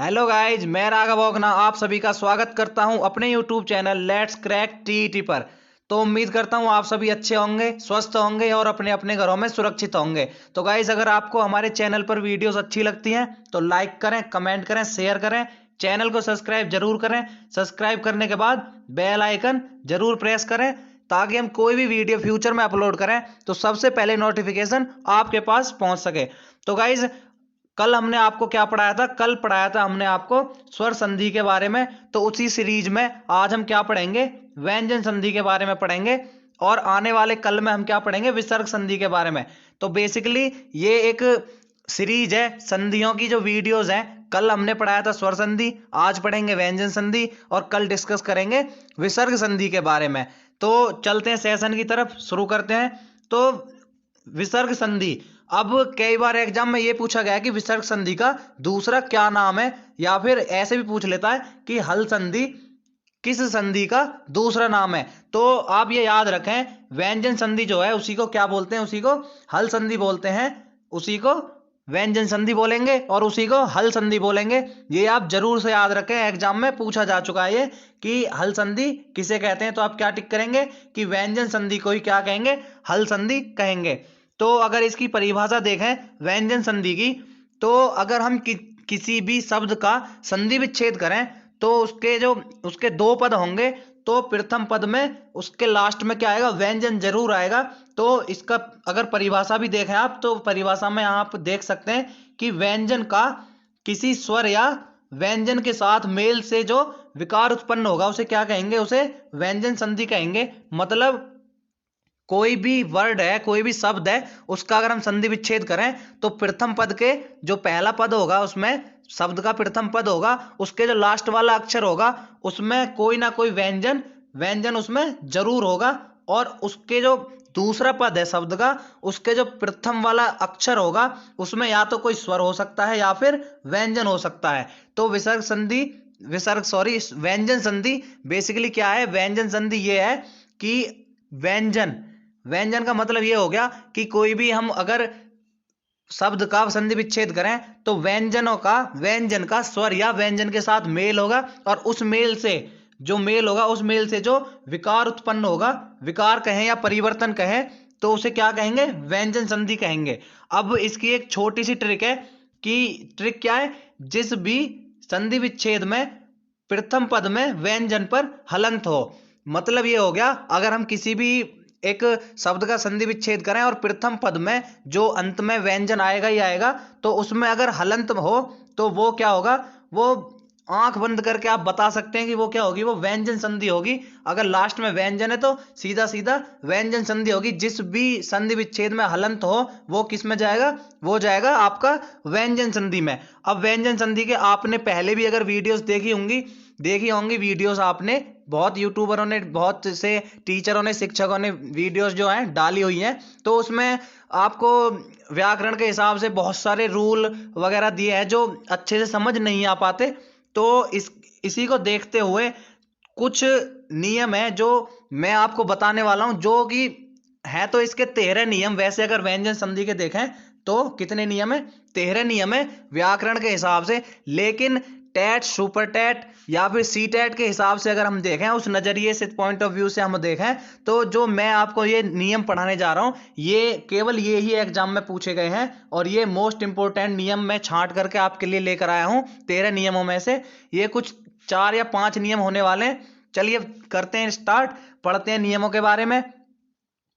Hello guys, मैं राघव ओगना आप सभी का स्वागत करता हूं अपने YouTube channel let's crack TET पर। तो उम्मीद करता हूं आप सभी अच्छे होंगे, स्वस्थ होंगे और अपने अपने घरों में सुरक्षित होंगे। तो गाइज, अगर आपको हमारे चैनल पर वीडियोस अच्छी लगती हैं तो लाइक करें, कमेंट करें, शेयर करें, चैनल को सब्सक्राइब जरूर करें। सब्सक्राइब करने के बाद बेल आइकन जरूर प्रेस करें ताकि हम कोई भी वीडियो फ्यूचर में अपलोड करें तो सबसे पहले नोटिफिकेशन आपके पास पहुंच सके। तो गाइज, कल हमने आपको क्या पढ़ाया था? कल पढ़ाया था हमने आपको स्वर संधि के बारे में। तो उसी सीरीज में आज हम क्या पढ़ेंगे? व्यंजन संधि के बारे में पढ़ेंगे। और आने वाले कल में हम क्या पढ़ेंगे? विसर्ग संधि के बारे में। तो बेसिकली ये एक सीरीज है संधियों की जो वीडियोस हैं। कल हमने पढ़ाया था स्वर संधि, आज पढ़ेंगे व्यंजन संधि और कल डिस्कस करेंगे विसर्ग संधि के बारे में। तो चलते हैं सेशन की तरफ, शुरू करते हैं। तो विसर्ग संधि, अब कई बार एग्जाम में ये पूछा गया है कि विसर्ग संधि का दूसरा क्या नाम है, या फिर ऐसे भी पूछ लेता है कि हल संधि किस संधि का दूसरा नाम है। तो आप ये याद रखें, व्यंजन संधि जो है उसी को क्या बोलते हैं? उसी को हल संधि बोलते हैं, उसी को व्यंजन संधि बोलेंगे और उसी को हल संधि बोलेंगे। ये आप जरूर से याद रखें, एग्जाम में पूछा जा चुका है ये कि हल संधि किसे कहते हैं। तो आप क्या टिक करेंगे कि व्यंजन संधि को ही क्या कहेंगे? हल संधि कहेंगे। तो अगर इसकी परिभाषा देखें व्यंजन संधि की, तो अगर हम किसी भी शब्द का संधि विच्छेद करें तो उसके दो पद होंगे। तो प्रथम पद में उसके लास्ट में क्या आएगा? व्यंजन जरूर आएगा। तो इसका अगर परिभाषा भी देखें आप, तो परिभाषा में आप देख सकते हैं कि व्यंजन का किसी स्वर या व्यंजन के साथ मेल से जो विकार उत्पन्न होगा उसे क्या कहेंगे? उसे व्यंजन संधि कहेंगे। मतलब कोई भी वर्ड है, कोई भी शब्द है, उसका अगर हम संधि विच्छेद करें तो प्रथम पद के जो पहला पद होगा उसमें, शब्द का प्रथम पद होगा, उसके जो लास्ट वाला अक्षर होगा उसमें कोई ना कोई व्यंजन व्यंजन उसमें जरूर होगा। और उसके जो दूसरा पद है शब्द का, उसके जो प्रथम वाला अक्षर होगा उसमें या तो कोई स्वर हो सकता है या फिर व्यंजन हो सकता है। तो व्यंजन संधि बेसिकली क्या है? व्यंजन संधि ये है कि व्यंजन व्यंजन का मतलब ये हो गया कि कोई भी हम अगर शब्द का संधि विच्छेद करें तो व्यंजन का स्वर या व्यंजन के साथ मेल होगा, और उस मेल से जो विकार उत्पन्न होगा, विकार कहें या परिवर्तन कहें, तो उसे क्या कहेंगे? व्यंजन संधि कहेंगे। अब इसकी एक छोटी सी ट्रिक है कि ट्रिक क्या है? जिस भी संधि विच्छेद में प्रथम पद में व्यंजन पर हलंत हो, मतलब ये हो गया, अगर हम किसी भी एक शब्द का संधि विच्छेद करें और प्रथम पद में जो अंत में व्यंजन आएगा ही आएगा, तो उसमें अगर हलंत हो तो वो क्या होगा? वो आंख बंद करके आप बता सकते हैं कि वो क्या होगी? वो व्यंजन संधि होगी। अगर लास्ट में व्यंजन है तो सीधा सीधा व्यंजन संधि होगी। जिस भी संधि विच्छेद में हलंत हो वो किस में जाएगा? वो जाएगा आपका व्यंजन संधि में। अब व्यंजन संधि के आपने पहले भी अगर वीडियोस देखी होंगी वीडियोस, आपने बहुत यूट्यूबरों ने, बहुत से टीचरों ने, शिक्षकों ने वीडियोस जो हैं डाली हुई हैं। तो उसमें आपको व्याकरण के हिसाब से बहुत सारे रूल वगैरह दिए हैं जो अच्छे से समझ नहीं आ पाते। तो इसी को देखते हुए कुछ नियम है जो मैं आपको बताने वाला हूं, जो कि है तो इसके 13 नियम। वैसे अगर व्यंजन संधि के देखें तो कितने नियम है? 13 नियम है व्याकरण के हिसाब से। लेकिन टेट, सुपर टेट या फिर सी टेट के हिसाब से अगर हम देखें, उस नजरिए से, पॉइंट ऑफ व्यू से हम देखें, तो जो मैं आपको ये नियम पढ़ाने जा रहा हूं ये केवल ये ही एग्जाम में पूछे गए हैं, और ये मोस्ट इंपोर्टेंट नियम मैं छांट करके आपके लिए लेकर आया हूं। 13 नियमों में से ये कुछ 4 या 5 नियम होने वाले हैं। चलिए करते हैं स्टार्ट, पढ़ते हैं नियमों के बारे में।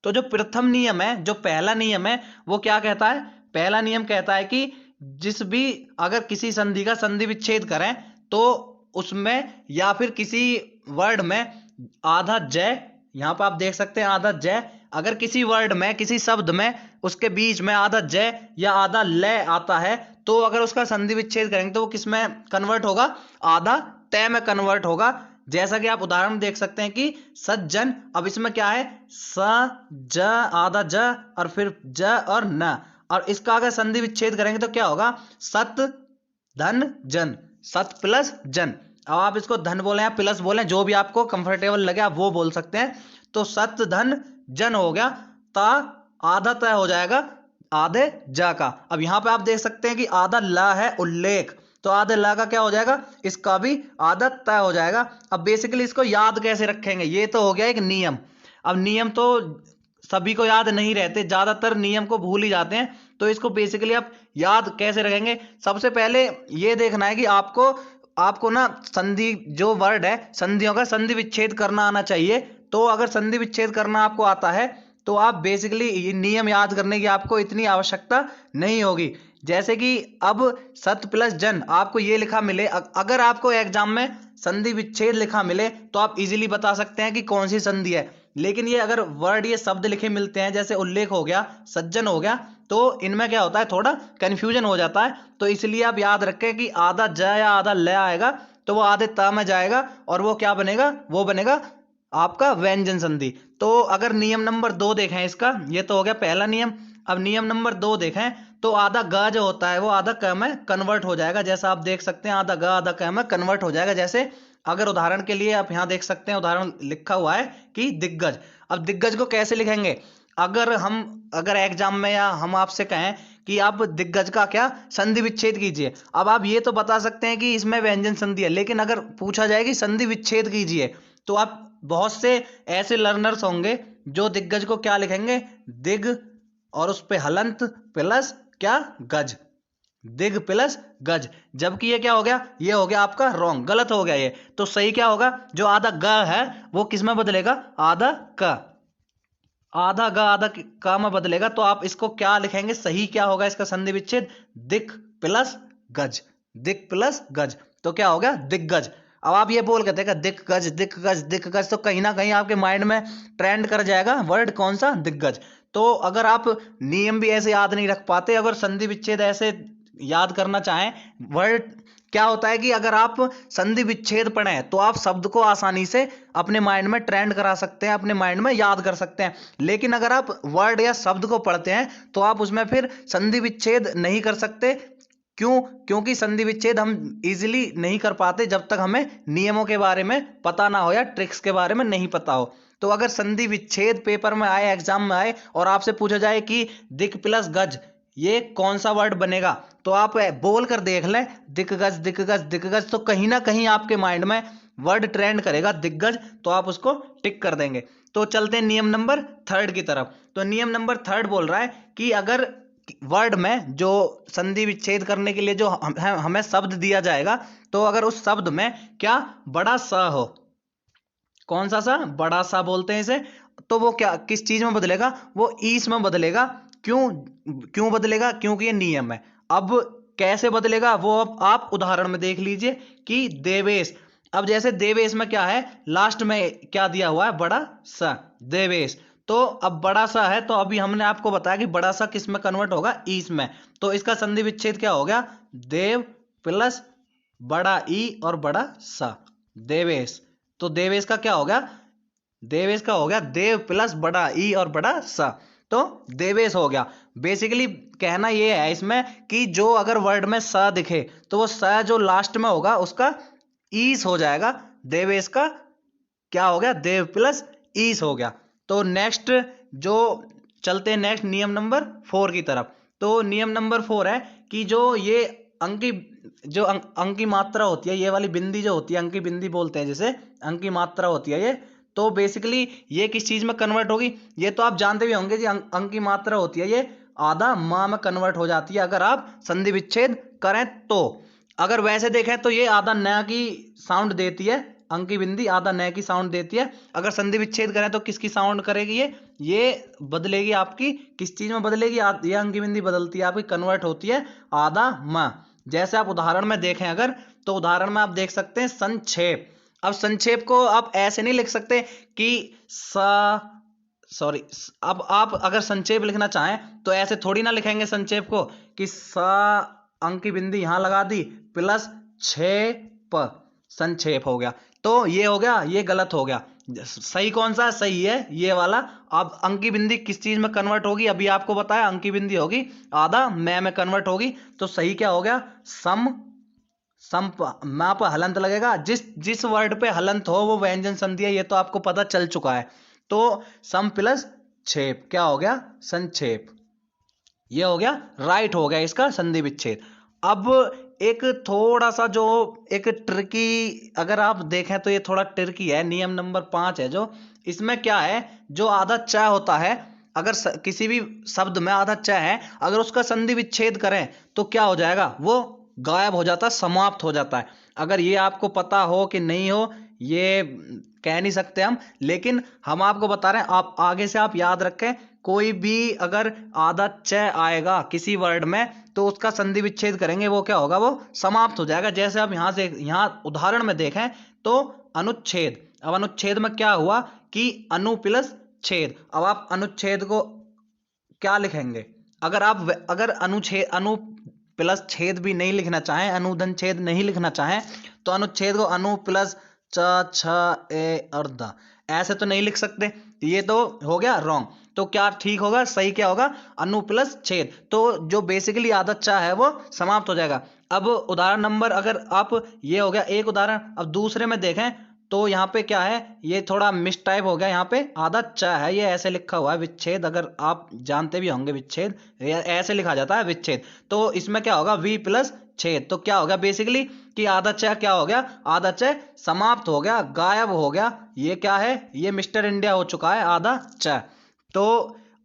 तो जो प्रथम नियम है, जो पहला नियम है, वो क्या कहता है? पहला नियम कहता है कि जिस भी अगर किसी संधि का संधि विच्छेद करें तो उसमें या फिर किसी वर्ड में आधा जय, यहां पर आप देख सकते हैं आधा जय, अगर किसी वर्ड में, किसी शब्द में उसके बीच में आधा जय या आधा लय आता है, तो अगर उसका संधि विच्छेद करेंगे तो वो किस में कन्वर्ट होगा? आधा तय में कन्वर्ट होगा। जैसा कि आप उदाहरण देख सकते हैं कि सज्जन, अब इसमें क्या है? स ज, आधा ज और फिर ज और न, और इसका अगर संधि विच्छेद करेंगे तो क्या होगा? सत धन जन, सत प्लस जन। अब आप इसको धन बोले या प्लस बोले, जो भी आपको कंफर्टेबल लगे आप वो बोल सकते हैं। तो सत धन जन हो गया, ता आधा तय हो जाएगा आधे जा का। अब यहां पे आप देख सकते हैं कि आधा ला है उल्लेख, तो आधे ल का क्या हो जाएगा, इसका भी आधा तय हो जाएगा। अब बेसिकली इसको याद कैसे रखेंगे, ये तो हो गया एक नियम। अब नियम तो सभी को याद नहीं रहते, ज्यादातर नियम को भूल ही जाते हैं, तो इसको बेसिकली आप याद कैसे रखेंगे। सबसे पहले ये देखना है कि आपको ना संधि जो वर्ड है, संधियों का संधि विच्छेद करना आना चाहिए। तो अगर संधि विच्छेद करना आपको आता है तो आप बेसिकली ये नियम याद करने की आपको इतनी आवश्यकता नहीं होगी। जैसे कि अब सत प्लस जन आपको ये लिखा मिले, अगर आपको एग्जाम में संधि विच्छेद लिखा मिले तो आप इजीली बता सकते हैं कि कौन सी संधि है। लेकिन ये अगर वर्ड ये शब्द लिखे मिलते हैं, जैसे उल्लेख हो गया, सज्जन हो गया, तो इनमें क्या होता है, थोड़ा कंफ्यूजन हो जाता है। तो इसलिए आप याद रखें कि आधा ज या आधा ल आएगा तो वो आधे त में जाएगा और वो क्या बनेगा, वो बनेगा आपका व्यंजन संधि। तो अगर नियम नंबर 2 देखें इसका, ये तो हो गया पहला नियम। अब नियम नंबर 2 देखें तो आधा ग जो होता है वो आधा क में कन्वर्ट हो जाएगा। जैसा आप देख सकते हैं आधा ग आधा क में कन्वर्ट हो जाएगा। जैसे अगर उदाहरण के लिए आप यहाँ देख सकते हैं, उदाहरण लिखा हुआ है कि दिग्गज। अब दिग्गज को कैसे लिखेंगे, अगर एग्जाम में या हम आपसे कहें कि आप दिग्गज का क्या संधि विच्छेद कीजिए, अब आप ये तो बता सकते हैं कि इसमें व्यंजन संधि है, लेकिन अगर पूछा जाए कि संधि विच्छेद कीजिए तो आप बहुत से ऐसे लर्नर्स होंगे जो दिग्गज को क्या लिखेंगे, दिग और उस पे हलंत प्लस क्या गज, दिग प्लस गज। जबकि ये क्या हो गया, ये हो गया आपका रॉन्ग, गलत हो गया ये। तो सही क्या होगा, जो आधा ग है वो किस में बदलेगा, आधा क, आधा ग आधा क में बदलेगा। तो आप इसको क्या लिखेंगे, सही क्या होगा इसका संधि विच्छेद, दिक प्लस गज, दिक प्लस गज। तो क्या हो गया, दिग्गज। अब आप ये बोल के देखा दिग्गज दिग्गज दिग्गज, तो कहीं ना कहीं आपके माइंड में ट्रेंड कर जाएगा वर्ड कौन सा, दिग्गज। तो अगर आप नियम भी ऐसे याद नहीं रख पाते, अगर संधि विच्छेद ऐसे याद करना चाहें, वर्ड क्या होता है कि अगर आप संधि विच्छेद पढ़ें तो आप शब्द को आसानी से अपने माइंड में ट्रेंड करा सकते हैं, अपने माइंड में याद कर सकते हैं। लेकिन अगर आप वर्ड या शब्द को पढ़ते हैं तो आप उसमें फिर संधि विच्छेद नहीं कर सकते। क्यों, क्योंकि संधि विच्छेद हम इजीली नहीं कर पाते जब तक हमें नियमों के बारे में पता ना हो या ट्रिक्स के बारे में नहीं पता हो। तो अगर संधि विच्छेद पेपर में आए, एग्जाम में आए और आपसे पूछा जाए कि दिक प्लस गज ये कौन सा वर्ड बनेगा, तो आप बोल कर देख लें दिग्गज दिग्गज दिग्गज, तो कहीं ना कहीं आपके माइंड में वर्ड ट्रेंड करेगा दिग्गज, तो आप उसको टिक कर देंगे। तो चलते हैं नियम नंबर 3 की तरफ। तो नियम नंबर 3 बोल रहा है कि अगर वर्ड में जो संधि विच्छेद करने के लिए जो हमें शब्द दिया जाएगा, तो अगर उस शब्द में क्या बड़ा सा हो, कौन सा सा, बड़ा सा बोलते हैं इसे, तो वो क्या किस चीज में बदलेगा, वो ईस में बदलेगा। क्यों बदलेगा, क्योंकि ये नियम है। अब कैसे बदलेगा वो अब आप उदाहरण में देख लीजिए कि देवेश। अब जैसे देवेश में क्या है, लास्ट में क्या दिया हुआ है, बड़ा सा, देवेश। तो अब बड़ा सा है, तो अभी हमने आपको बताया कि बड़ा सा किस में कन्वर्ट होगा, ईस में। तो इसका संधि विच्छेद क्या हो गया, देव प्लस बड़ा ई और बड़ा सा, देवेश। तो देवेश का क्या हो गया, देवेश का हो गया देव प्लस बड़ा ई और बड़ा सा, तो देवेश हो गया। बेसिकली कहना यह है इसमें कि जो अगर वर्ड में स दिखे तो वो स जो लास्ट में होगा उसका ईस हो जाएगा, देवेश का क्या हो गया, देव प्लस ईस हो गया। तो नेक्स्ट जो चलते हैं नेक्स्ट नियम नंबर 4 की तरफ। तो नियम नंबर 4 है कि जो ये अंक की मात्रा होती है, ये वाली बिंदी जो होती है, अंक की बिंदी बोलते हैं जिसे, अंक की मात्रा होती है ये, तो बेसिकली ये किस चीज में कन्वर्ट होगी, ये तो आप जानते भी होंगे जी, अंक की मात्रा होती है ये आधा माह में कन्वर्ट हो जाती है अगर आप संधि विच्छेद करें तो। अगर वैसे देखें तो ये आधा न की साउंड देती है, अंक की बिंदी आधा न की साउंड देती है। अगर संधि विच्छेद करें तो किसकी साउंड करेगी, ये बदलेगी आपकी, किस चीज में बदलेगी, ये अंक की बिंदी बदलती है आपकी, कन्वर्ट होती है आधा माह। जैसे आप उदाहरण में देखें अगर, तो उदाहरण में आप देख सकते हैं संक्षेप। अब संक्षेप को आप ऐसे नहीं लिख सकते कि अब आप अगर संक्षेप लिखना चाहें तो ऐसे थोड़ी ना लिखेंगे संक्षेप को कि अंक की बिंदी यहां लगा दी प्लस छेप, संक्षेप हो गया। तो ये हो गया, ये गलत हो गया। सही कौन सा, सही है ये वाला। अब अंक की बिंदी किस चीज में कन्वर्ट होगी, अभी आपको बताया, अंक की बिंदी होगी आधा में कन्वर्ट होगी। तो सही क्या हो गया, सम मां पर हलंत लगेगा, जिस वर्ड पे हलंत हो वो व्यंजन संधि है, ये तो आपको पता चल चुका है। तो सम प्लस छेप क्या हो गया, संक्षेप। ये हो गया, राइट हो गया इसका संधि विच्छेद। अब एक थोड़ा सा जो एक ट्रिकी, अगर आप देखें तो ये थोड़ा ट्रिकी है। नियम नंबर 5 है जो, इसमें क्या है, जो आधा च होता है, अगर किसी भी शब्द में आधा च है, अगर उसका संधि विच्छेद करें तो क्या हो जाएगा, वो गायब हो जाता है, समाप्त हो जाता है। अगर ये आपको पता हो कि नहीं हो ये कह नहीं सकते हम, लेकिन हम आपको बता रहे हैं, आप आगे से आप याद रखें, कोई भी अगर आधा च आएगा किसी वर्ड में तो उसका संधि विच्छेद करेंगे, वो क्या होगा, वो समाप्त हो जाएगा। जैसे अब यहां से यहां उदाहरण में देखें तो अनुच्छेद, अब अनुच्छेद में क्या हुआ कि अनु प्लस छेद। अब आप अनुच्छेद को क्या लिखेंगे, अगर अनुच्छेद अनु प्लस छेद भी नहीं लिखना चाहें, अनुधन छेद नहीं लिखना चाहें, तो अनुच्छेद को अनु प्लस च छ ए और द, ऐसे तो नहीं लिख सकते, ये तो हो गया रॉन्ग। तो क्या ठीक होगा, सही क्या होगा, अनु प्लस छेद। तो जो बेसिकली आदत चा है वो समाप्त हो जाएगा। अब उदाहरण नंबर, अगर आप, ये हो गया एक उदाहरण। अब दूसरे में देखें तो यहाँ पे क्या है, ये थोड़ा मिस टाइप हो गया, यहाँ पे आधा च है, ये ऐसे लिखा हुआ है विच्छेद, अगर आप जानते भी होंगे विच्छेद ऐसे लिखा जाता है विच्छेद। तो इसमें क्या होगा, वी प्लस छेद। तो क्या हो गया बेसिकली कि आधा च क्या हो गया, आधा च समाप्त हो गया, गायब हो गया। ये क्या है, ये मिस्टर इंडिया हो चुका है आधा च। तो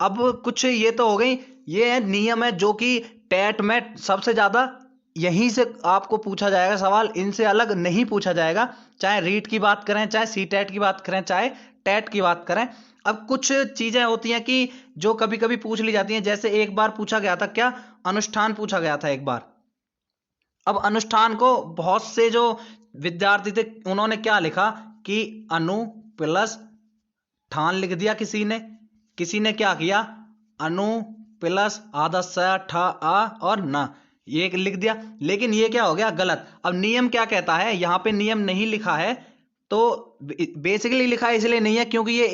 अब कुछ ये तो हो गई, ये नियम है जो कि टेट में सबसे ज्यादा यहीं से आपको पूछा जाएगा सवाल, इनसे अलग नहीं पूछा जाएगा। चाहे रीट की बात करें, चाहे सी टेट की बात करें, चाहे टेट की बात करें। अब कुछ चीजें होती हैं कि जो कभी कभी पूछ ली जाती हैं, जैसे एक बार पूछा गया था, क्या, अनुष्ठान पूछा गया था एक बार। अब अनुष्ठान को बहुत से जो विद्यार्थी थे उन्होंने क्या लिखा कि अनु प्लस ठान लिख दिया, किसी ने क्या किया, अनु प्लस आधा स ठ आ और न, ये लिख दिया। लेकिन ये क्या हो गया, गलत। अब नियम क्या कहता है, यहां पे नियम नहीं लिखा है, तो बेसिकली लिखा है इसलिए नहीं है क्योंकि ये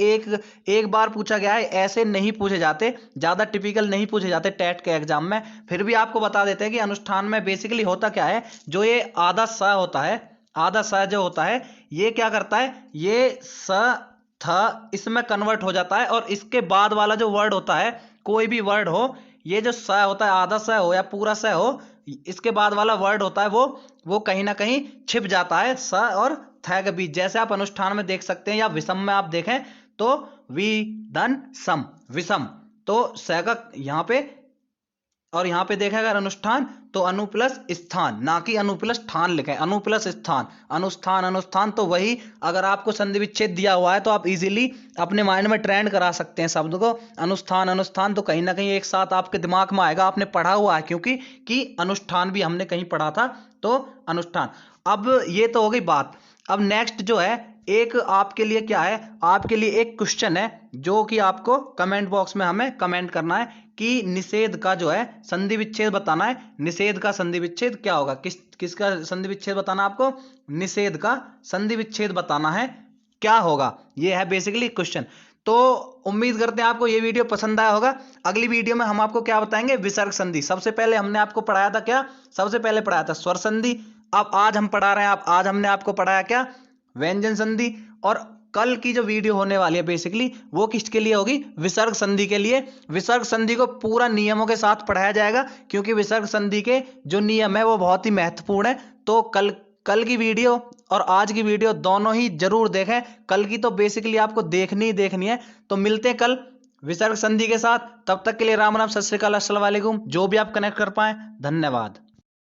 एक बार पूछा गया है, ऐसे नहीं पूछे जाते, ज्यादा टिपिकल नहीं पूछे जाते टेट के एग्जाम में। फिर भी आपको बता देते हैं कि अनुष्ठान में बेसिकली होता क्या है, जो ये आधा स होता है, आधा स जो होता है, ये क्या करता है, ये स थ इसमें कन्वर्ट हो जाता है, और इसके बाद वाला जो वर्ड होता है, कोई भी वर्ड हो, ये जो स होता है, आधा स हो या पूरा स हो, इसके बाद वाला वर्ड होता है वो कहीं ना कहीं छिप जाता है स और थ के बीच। जैसे आप अनुष्ठान में देख सकते हैं, या विषम में आप देखें तो वी धन सम, विषम, तो स का यहाँ पे, और यहाँ पे देखा अगर अनुष्ठान तो अनु प्लस स्थान, ना कि अनु प्लस ठान लिखे, अनु प्लस स्थान, अनुष्ठान अनुष्ठान। तो वही अगर आपको संधि विच्छेद दिया हुआ है तो आप इजीली अपने माइंड में ट्रेंड करा सकते हैं शब्द को, अनुष्ठान अनुष्ठान, तो कहीं ना कहीं एक साथ आपके दिमाग में आएगा, आपने पढ़ा हुआ है, क्योंकि कि अनुष्ठान भी हमने कहीं पढ़ा था, तो अनुष्ठान। अब ये तो हो गई बात। अब नेक्स्ट जो है, एक आपके लिए क्या है, आपके लिए एक क्वेश्चन है जो कि आपको कमेंट बॉक्स में हमें कमेंट करना है कि निषेध का जो है संधि विच्छेद बताना है। निषेध का संधि विच्छेद क्या होगा, किसका संधि विच्छेद बताना आपको, निषेध का संधि विच्छेद बताना है, क्या होगा, ये है बेसिकली क्वेश्चन। तो उम्मीद करते हैं आपको ये वीडियो पसंद आया होगा। अगली वीडियो में हम आपको क्या बताएंगे, विसर्ग संधि। सबसे पहले हमने आपको पढ़ाया था क्या, सबसे पहले पढ़ाया था स्वर संधि। अब आज हम पढ़ा रहे हैं, आज हमने आपको पढ़ाया क्या, व्यंजन संधि। और कल की जो वीडियो होने वाली है बेसिकली वो किसके लिए होगी, विसर्ग संधि के लिए। विसर्ग संधि को पूरा नियमों के साथ पढ़ाया जाएगा, क्योंकि विसर्ग संधि के जो नियम है वो बहुत ही महत्वपूर्ण है। तो कल की वीडियो और आज की वीडियो दोनों ही जरूर देखें। कल की तो बेसिकली आपको देखनी ही देखनी है। तो मिलते हैं कल विसर्ग संधि के साथ, तब तक के लिए राम राम, सत श्री अकाल, अस्सलाम वालेकुम। जो भी आप कनेक्ट कर पाए, धन्यवाद।